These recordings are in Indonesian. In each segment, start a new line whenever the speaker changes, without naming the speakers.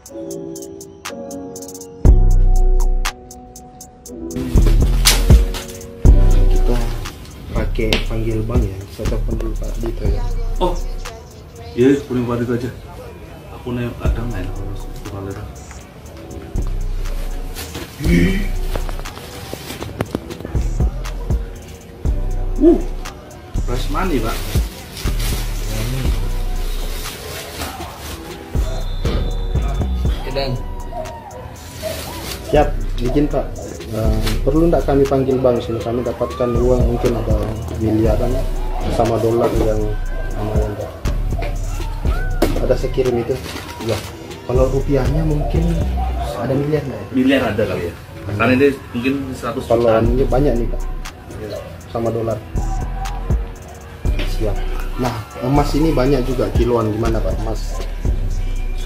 Kita pakai panggil bank ya, saya telepon dulu Pak Dito ya.
Oh, iya, kuning Pak Dito aja. Aku nih ada nggak ya kalau Valera? Fresh money Pak.
Dan siap, izin Pak. Perlu nggak kami panggil bank sini? Kami dapatkan uang mungkin ada miliaran sama dolar yang lumayan Pak. Ada saya kirim itu. Ya. Kalau rupiahnya mungkin ada miliar nggak ya?
Miliar ada kali ya. Karena ini mungkin 100
Kalau
jutaan.
ini banyak nih Pak. Sama dolar. Siap. Nah, emas ini banyak juga kiloan, gimana Pak? Emas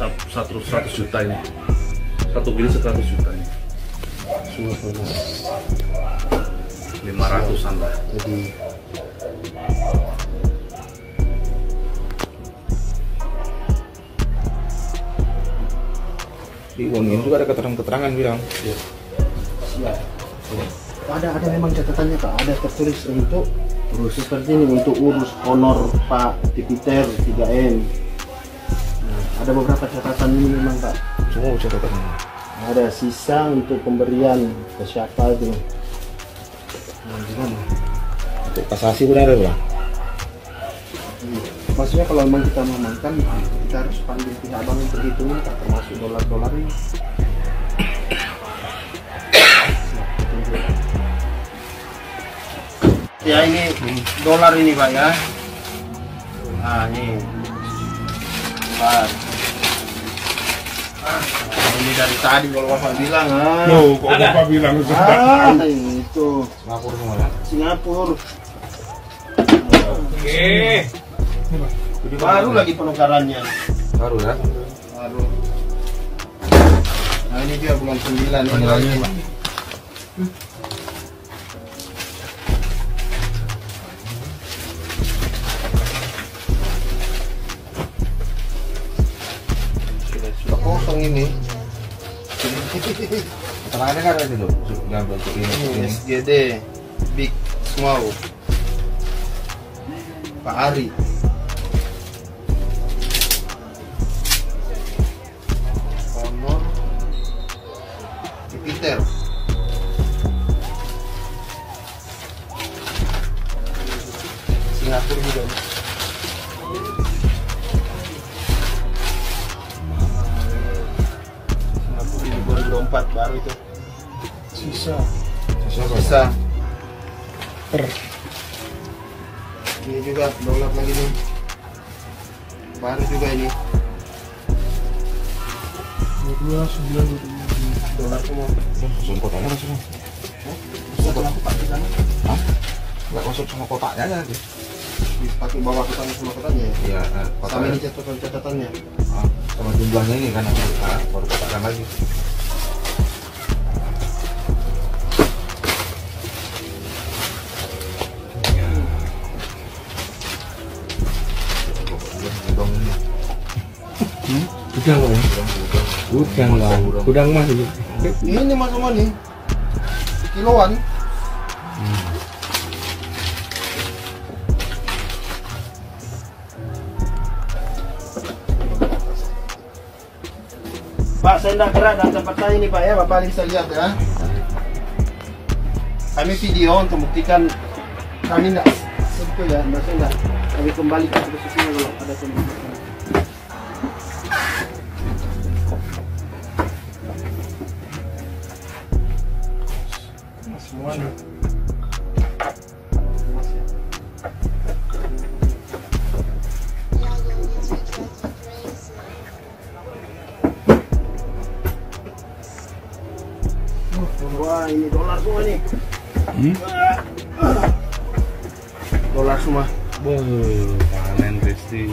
100 juta ini. 1 kilo 100 juta ini.
semua emas.
500-an lah.
Jadi
di uang ini juga ada keterangan bilang.
ya. Siap. Ada memang catatannya Pak. Ada tertulis untuk urus seperti ini, untuk urus honor Pak Tipiter 3M. Nah, ada beberapa catatan ini memang Pak.
Semua catatannya.
Ada sisa untuk pemberian ke siapa itu. Nah, gimana?
Untuk kasasi pun ada Bang.
Maksudnya kalau memang kita mengamankan, kita harus panggil pihak bank untuk hitungin Pak, termasuk dolar-dolar ini. Ya ini dolar ini Pak ya. Nah ini dolar. Ini dari tadi kalau Bapak bilang
Loh, kok Bapak bilang
itu
Singapura semua ya?
Singapura.
Oke.
Baru lagi penukarannya.
Baru ya?
Baru. Nah ini dia bulan 9 ini lagi. Sudah kosong ini.
Keterangannya kan ada itu, yang bentuk ini.
SGD Big Small Pak Ari. Honor Jupiter. Singapura juga. Singapura ini 2024 baru itu. Sisa. Ini juga dolar lagi nih. Baru juga ini. 22.9 dolar semua.
Masuk kotaknya masuk.
Masuk aku pakai sana.
Hah? Nggak masuk sama kotaknya aja nanti.
Pakai bawa kotaknya sama kotaknya ya?
Iya,
Sama ini catatannya.
sama jumlahnya ini kan nanti baru kotakkan lagi.
Udang lah ya? Udang lah, udang mas ini.
Ini mas semua nih, kiloan. Pak, saya tidak gerak dan tempat saya ini Pak ya, Bapak bisa lihat ya. Kami video untuk membuktikan kami tidak sentuh ya, maksudnya tidak. Kami kembali ke posisinya kalau ada pembukaan. Semua nih. Wah, ini dolar semua nih. Dolar semua.
Panen Kristi.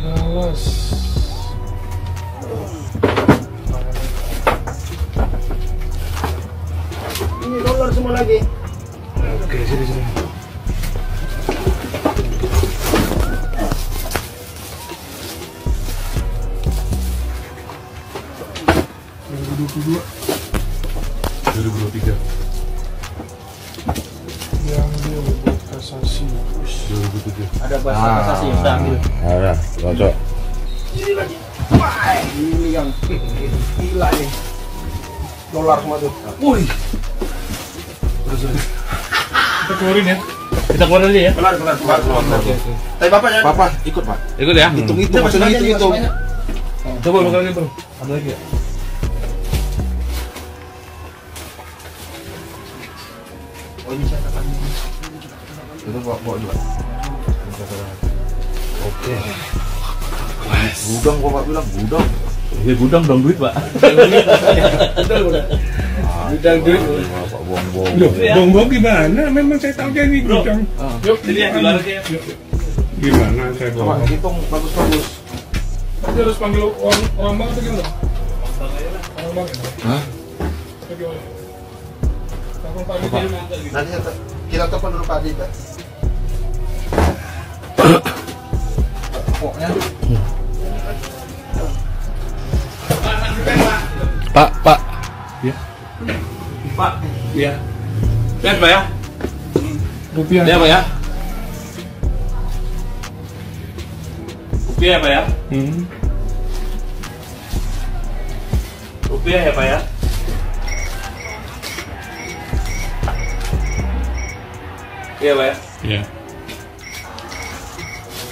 Awas.
Ini dolar semua lagi.
Oke, sini.
2023.
Yang dia buat kasasi.
2007.
Ada bahasa kasasi yang sudah ambil.
Ada, cocok.
Ini yang gila nih. Dolar semua tuh.
Wih.
Kita keluarin ya.
Kita keluar aja ya.
Keluar. Tapi Bapak jangan.
Bapak ikut Pak.
Ikut ya.
Hitung-hitung, maksudnya hitung-hitung.
Coba makan lagi bro. Ada lagi ya?
Oh ini saya akan.
Itu bawa juga. Oke. Gudang Bapak bilang gudang.
Ya gudang dong duit, Pak.
Gudang duit.
Bapak bohong-bohong.
Bong-bong gimana? Memang saya tahu dia ini gudang. Yuk,
Lihat di luar aja ya.
Gimana saya
Coba
bohong?
hitung bagus-bagus.
Nanti harus panggil orang bank atau gimana? Orang bank ya?
Hah?
Atau gimana? Telepon Pak Adi dia nanti.
Nanti kita telepon dulu Pak Adi.
Pokoknya
Pak.
Pak. Iya. Lihat, Pak ya.
Rupiah.
Lihat, Pak ya. Rupiah ya, Pak ya. Rupiah ya, Pak ya. Iya, Pak ya.
Iya.